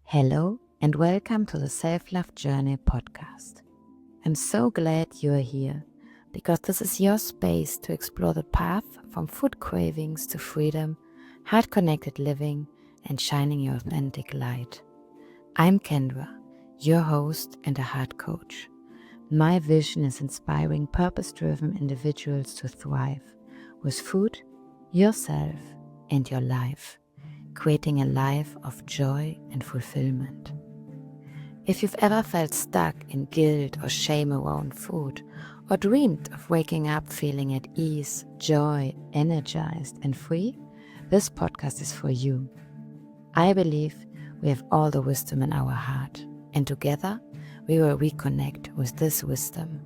Hello and welcome to the Self-Love Journey podcast. I'm so glad you're here because this is your space to explore the path from food cravings to freedom, heart-connected living, and shining your authentic light. I'm Kendra, your host and a heart coach. My vision is inspiring purpose-driven individuals to thrive with food, yourself, and your life, creating a life of joy and fulfillment. If you've ever felt stuck in guilt or shame around food, or dreamed of waking up feeling at ease, joy, energized, and free, this podcast is for you. I believe we have all the wisdom in our heart, and together we will reconnect with this wisdom.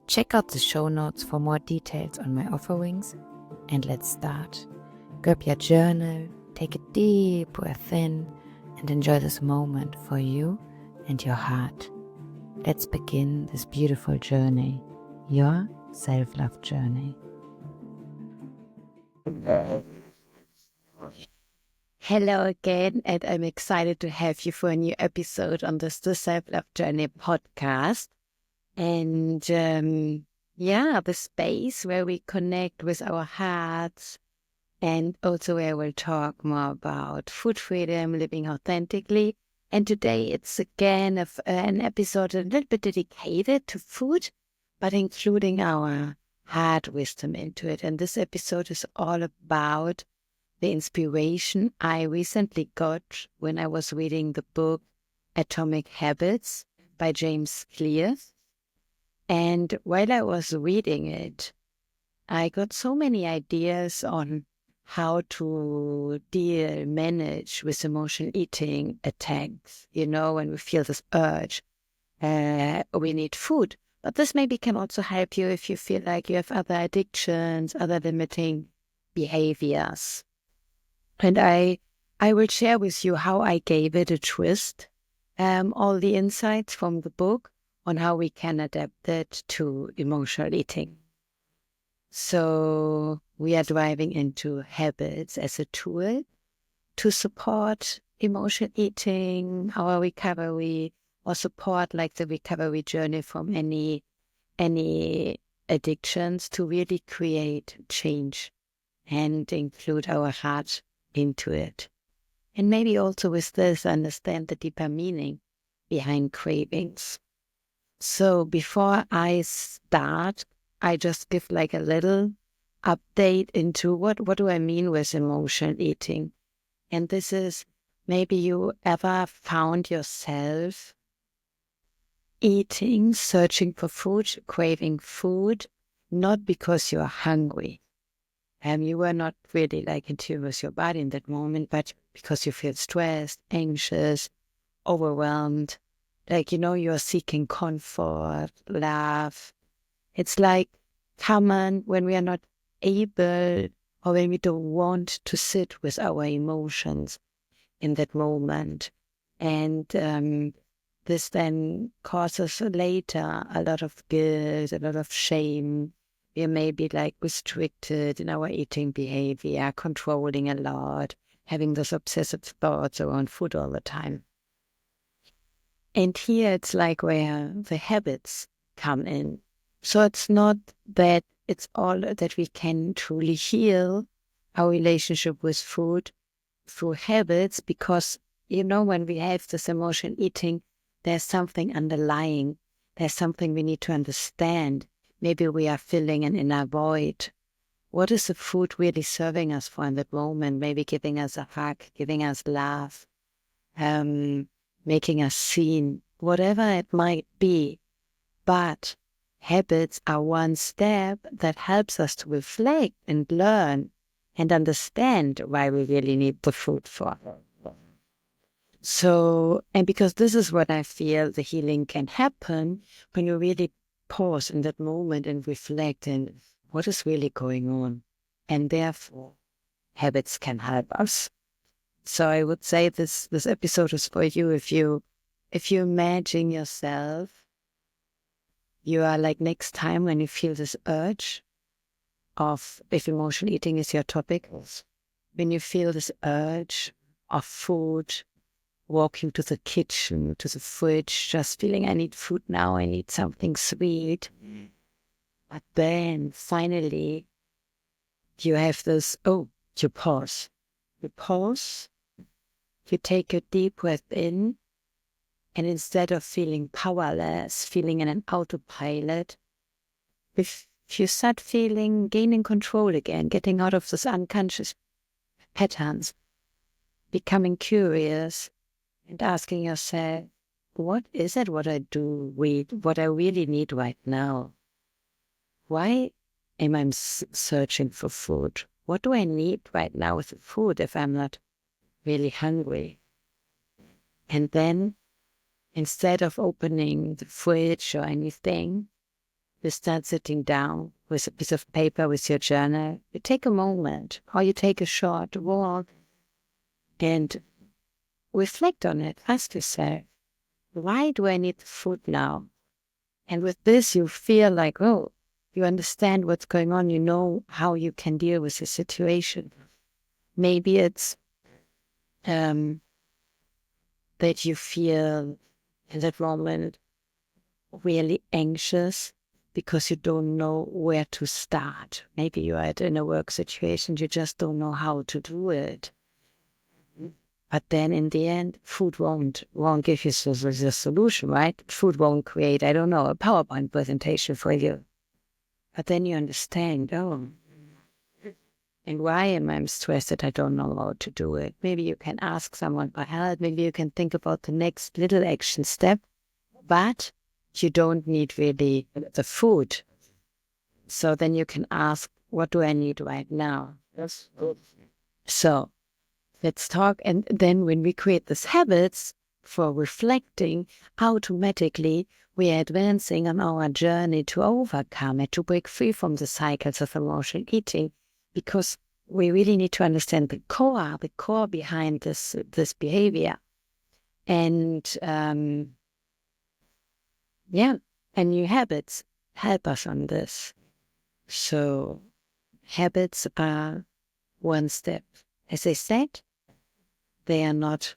Check out the show notes for more details on my offerings, and let's start. Grab your journal, take a deep breath in, and enjoy this moment for you and your heart. Let's begin this beautiful journey, your self-love journey. Hello again, and I'm excited to have you for a new episode on the Self-Love Journey podcast. And the space where we connect with our hearts, and also where we'll talk more about food freedom, living authentically. And today it's again an episode a little bit dedicated to food, but including our heart wisdom into it. And this episode is all about the inspiration I recently got when I was reading the book Atomic Habits by James Clear. And while I was reading it, I got so many ideas on how to manage with emotional eating attacks. You know, when we feel this urge, we need food. But this maybe can also help you if you feel like you have other addictions, other limiting behaviors. And I will share with you how I gave it a twist, all the insights from the book on how we can adapt it to emotional eating. So we are driving into habits as a tool to support emotional eating, our recovery, or support like the recovery journey from any addictions to really create change and include our heart into it. And maybe also with this understand the deeper meaning behind cravings. So before I start, I just give like a little update into what do I mean with emotional eating. And this is maybe you ever found yourself eating, searching for food, craving food, not because you're hungry. You were not really like in tune with your body in that moment, but because you feel stressed, anxious, overwhelmed, like, you're seeking comfort, love. It's like common when we are not able or when we don't want to sit with our emotions in that moment. And this then causes later a lot of guilt, a lot of shame. We may be like restricted in our eating behavior, controlling a lot, having those obsessive thoughts around food all the time. And here it's like where the habits come in. So it's not that it's all that we can truly heal our relationship with food through habits, because, when we have this emotional eating, there's something underlying. There's something we need to understand. Maybe we are filling an inner void. What is the food really serving us for in that moment? Maybe giving us a hug, giving us love, making us seen, whatever it might be. But habits are one step that helps us to reflect and learn and understand why we really need the food for. So, and because this is what I feel the healing can happen when you really pause in that moment and reflect and what is really going on. And therefore, habits can help us. So I would say this episode is for you if you imagine yourself, you are like next time when you feel this urge of, if emotional eating is your topic, when you feel this urge of food walking to the kitchen, to the fridge, just feeling I need food now, I need something sweet. But then finally you have this, you pause. You pause, you take a deep breath in, and instead of feeling powerless, feeling in an autopilot, if you start gaining control again, getting out of those unconscious patterns, becoming curious and asking yourself, what is it what I what I really need right now? Why am I searching for food? What do I need right now with the food if I'm not really hungry? And then instead of opening the fridge or anything, you start sitting down with a piece of paper with your journal. You take a moment or you take a short walk and reflect on it. Ask yourself, why do I need the food now? And with this, you feel like, you understand what's going on. You know how you can deal with the situation. Maybe it's that you feel in that moment really anxious because you don't know where to start. Maybe you are in a work situation, you just don't know how to do it. But then in the end, food won't give you the solution, right? Food won't create, I don't know, a PowerPoint presentation for you. But then you understand, and why am I stressed that I don't know how to do it? Maybe you can ask someone for help. Maybe you can think about the next little action step, but you don't need really the food. So then you can ask, what do I need right now? Yes. So let's talk. And then when we create these habits for reflecting, automatically we are advancing on our journey to overcome it, to break free from the cycles of emotional eating, because we really need to understand the core behind this behavior. And and new habits help us on this. So habits are one step. As I said, they are not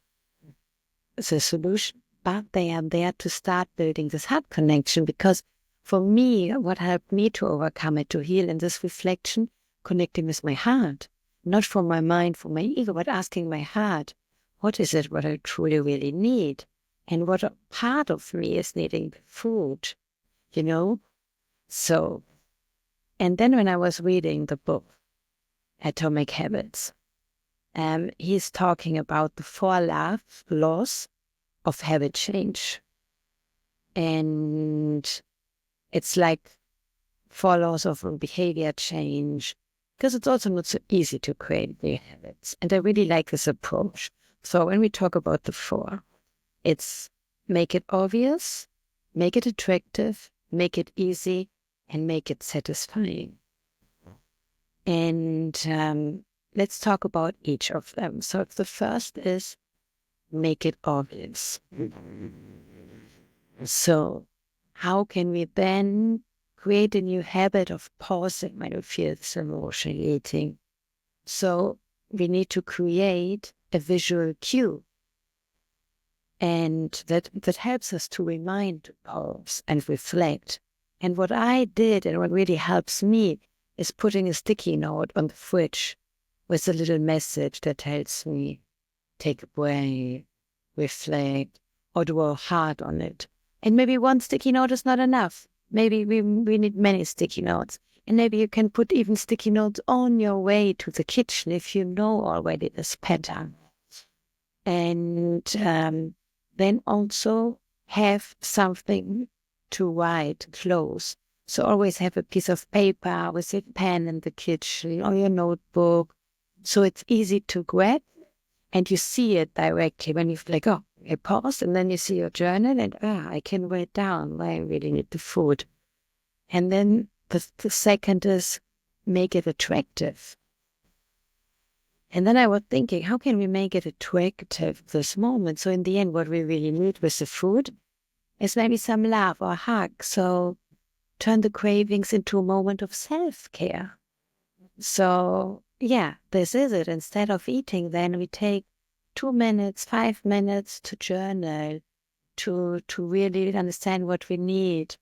the solution, but they are there to start building this heart connection. Because for me, what helped me to overcome it, to heal in this reflection, connecting with my heart, not from my mind, from my ego, but asking my heart, what is it what I truly, really need? And what a part of me is needing food, So, and then when I was reading the book, Atomic Habits, he's talking about the 4 laws of habit change. And it's like 4 laws of behavior change, because it's also not so easy to create new habits. And I really like this approach. So when we talk about the 4, it's make it obvious, make it attractive, make it easy, and make it satisfying. And let's talk about each of them. So the first is make it obvious. So how can we then create a new habit of pausing when we feel this emotional eating? So we need to create a visual cue. And that helps us to remind, to pause and reflect. And what I did, and what really helps me, is putting a sticky note on the fridge with a little message that tells me, take a breath, reflect, or do a heart on it. And maybe one sticky note is not enough. Maybe we need many sticky notes. And maybe you can put even sticky notes on your way to the kitchen if you know already this pattern. And then also have something to write close. So always have a piece of paper with a pen in the kitchen or your notebook. So it's easy to grab and you see it directly when you're like, I pause, and then you see your journal and I can write down why I really need the food. And then the second is make it attractive. And then I was thinking, how can we make it attractive this moment? So in the end, what we really need with the food is maybe some love or hug. So turn the cravings into a moment of self-care. So this is it. Instead of eating, then we take 2 minutes, 5 minutes to journal, to really understand what we need.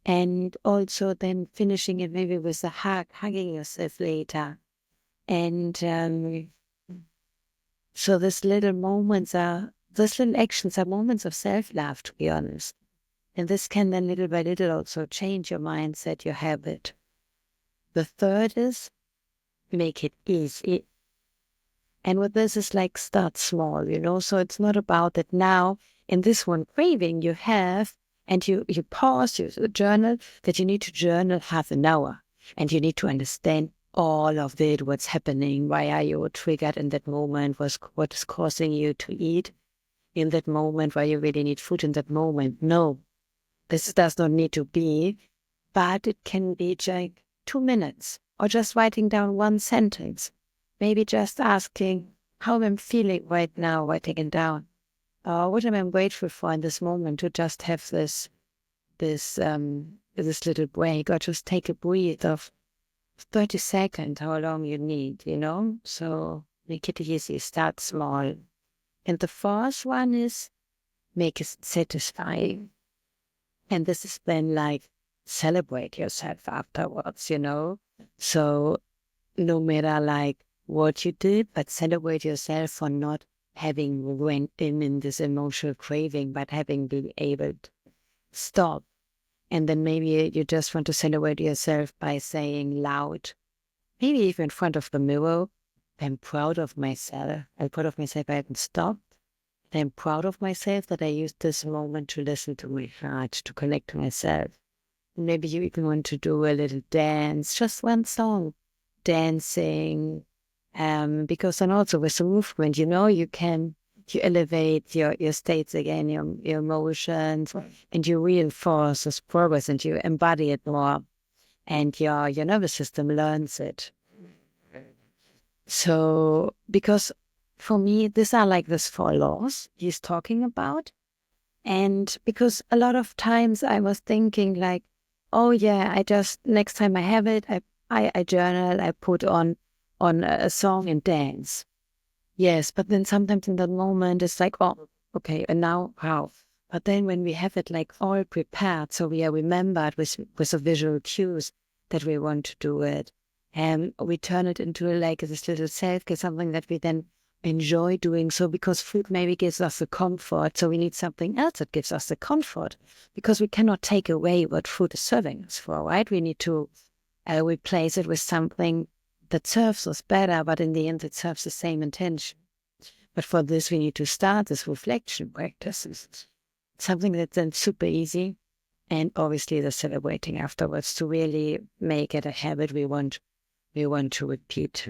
And also then finishing it maybe with a hug, hugging yourself later. And so these little actions are moments of self-love, to be honest. And this can then little by little also change your mindset, your habit. The third is make it easy. And with this is like start small, so it's not about that now in this one craving you have, and you pause, you journal, that you need to journal half an hour. And you need to understand all of it, what's happening, why are you triggered in that moment, what is causing you to eat in that moment, why you really need food in that moment. No, this does not need to be, but it can be just 2 minutes or just writing down one sentence. Maybe just asking how I'm feeling right now, writing it down. What am I grateful for in this moment, to just have this little break, or just take a breath of 30 seconds, how long you need, So make it easy, start small. And the fourth one is make it satisfying. And this is then like celebrate yourself afterwards, So no matter like what you did, but celebrate yourself for not having went in this emotional craving, but having been able to stop. And then maybe you just want to celebrate yourself by saying loud, maybe even in front of the mirror, I'm proud of myself. I'm proud of myself I haven't stopped. I'm proud of myself that I used this moment to listen to my heart, to connect to myself. Maybe you even want to do a little dance, just one song, dancing. Because then also with the movement, you elevate your states again, your emotions, and you reinforce this progress, and you embody it more, and your nervous system learns it. So, because for me, these are like these 4 laws he's talking about. And because a lot of times I was thinking like, oh yeah, next time I have it, I journal, I put on a song and dance. Yes, but then sometimes in that moment it's like, oh, okay, and now how? But then when we have it like all prepared, so we are remembered with the visual cues that we want to do it, and we turn it into like this little self-care, something that we then enjoy doing. So because food maybe gives us the comfort, so we need something else that gives us the comfort, because we cannot take away what food is serving us for, right? We need to replace it with something that serves us better, but in the end it serves the same intention. But for this we need to start this reflection practice, something that's then super easy, and obviously the celebrating afterwards, to really make it a habit we want to repeat.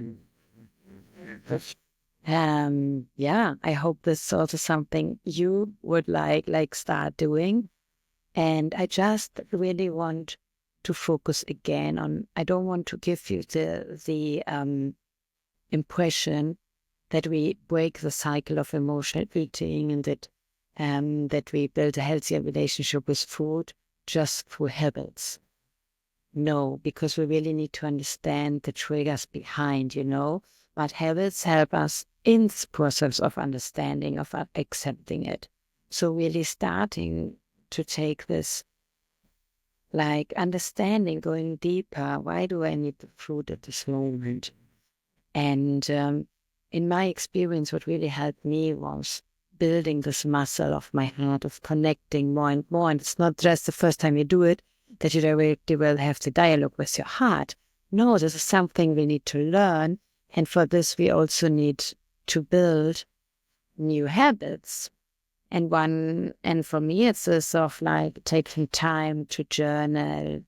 I hope this is also something you would like start doing. And I just really want to focus again on, I don't want to give you the impression that we break the cycle of emotional eating, and that we build a healthier relationship with food just through habits. No, because we really need to understand the triggers behind, but habits help us in this process of understanding, of accepting it. So really starting to take this like understanding, going deeper. Why do I need the food at this moment? And in my experience, what really helped me was building this muscle of my heart, of connecting more and more. And it's not just the first time you do it that you directly will have the dialogue with your heart. No, this is something we need to learn. And for this, we also need to build new habits. And for me, it's this of like taking time to journal,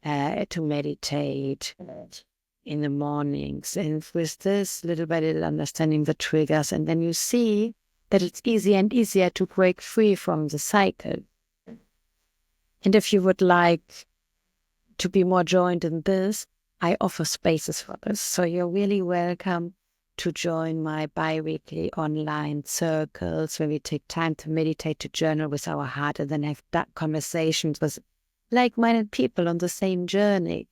to meditate in the mornings. And with this, little by little, understanding the triggers. And then you see that it's easier and easier to break free from the cycle. And if you would like to be more joined in this, I offer spaces for this. So you're really welcome to join my bi-weekly online circles where we take time to meditate, to journal with our heart, and then have that conversations with like-minded people on the same journey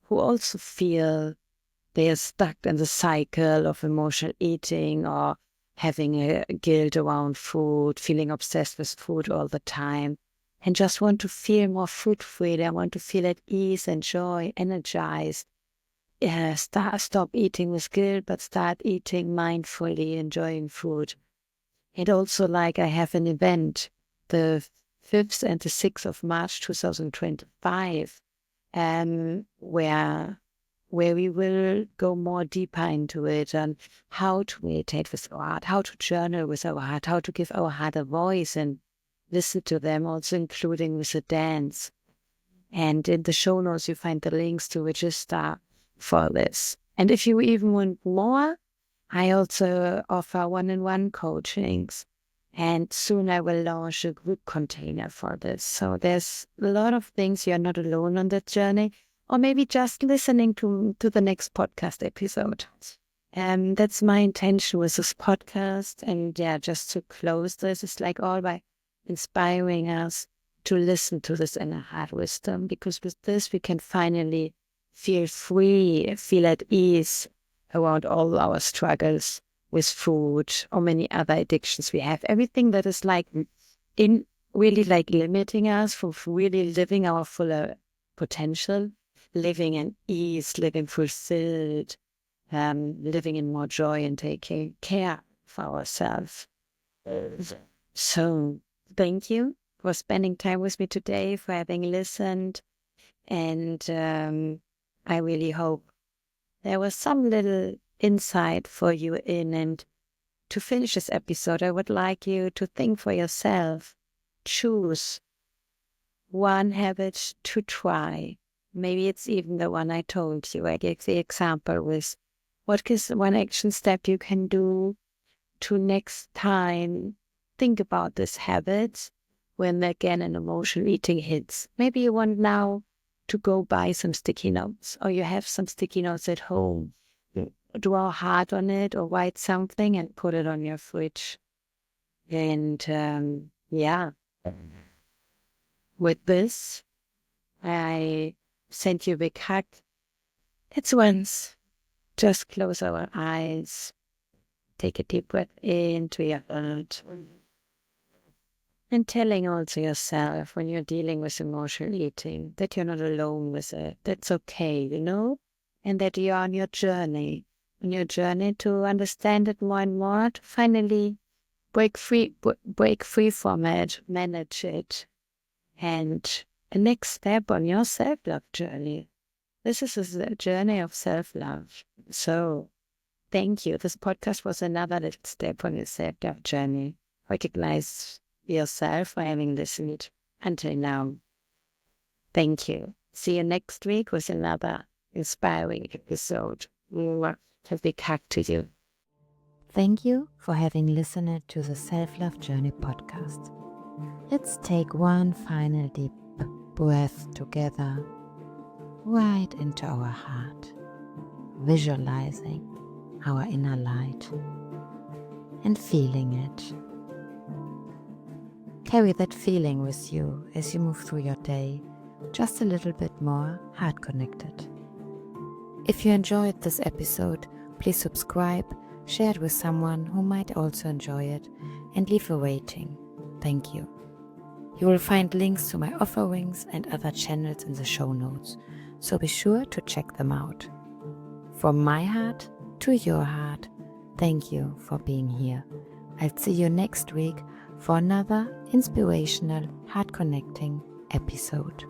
who also feel they are stuck in the cycle of emotional eating, or having a guilt around food, feeling obsessed with food all the time, and just want to feel more food freedom, want to feel at ease and joy, energized. Stop eating with guilt, but start eating mindfully, enjoying food. And also, like, I have an event, the 5th and the 6th of March 2025, where we will go more deeper into it and how to meditate with our heart, how to journal with our heart, how to give our heart a voice and listen to them, also including with a dance. And in the show notes, you find the links to register for this. And if you even want more, I also offer one-on-one coachings. And soon I will launch a group container for this. So there's a lot of things. You're not alone on that journey. Or maybe just listening to the next podcast episode. And that's my intention with this podcast. And yeah, just to close this, it's like all by inspiring us to listen to this inner heart wisdom. Because with this, we can finally feel free, feel at ease around all our struggles with food or many other addictions we have. Everything that is like in really like limiting us from really living our fuller potential, living in ease, living fulfilled, living in more joy and taking care for ourselves. So thank you for spending time with me today, for having listened. And I really hope there was some little insight for you in. And to finish this episode, I would like you to think for yourself. Choose one habit to try. Maybe it's even the one I told you. I gave the example with what is one action step you can do to next time think about this habit when again an emotional eating hits. Maybe you want now to go buy some sticky notes, or you have some sticky notes at home. Draw a heart on it or write something and put it on your fridge. And with this, I send you a big hug. Let's once just close our eyes. Take a deep breath into your heart. And telling also yourself when you're dealing with emotional eating that you're not alone with it. That's okay, and that you're on your journey to understand it more and more, to finally break free from it, manage it. And the next step on your self-love journey. This is a journey of self-love. So thank you. This podcast was another little step on your self-love journey. Recognize yourself for having listened until now. Thank you. See you next week with another inspiring episode. A big hug to you. Thank you for having listened to the Self-Love Journey podcast. Let's take one final deep breath together, right into our heart, visualizing our inner light and feeling it. Carry that feeling with you as you move through your day, just a little bit more heart connected. If you enjoyed this episode, please subscribe, share it with someone who might also enjoy it, and leave a rating. Thank you. You will find links to my offerings and other channels in the show notes, so be sure to check them out. From my heart to your heart, thank you for being here. I'll see you next week for another inspirational, heart-connecting episode.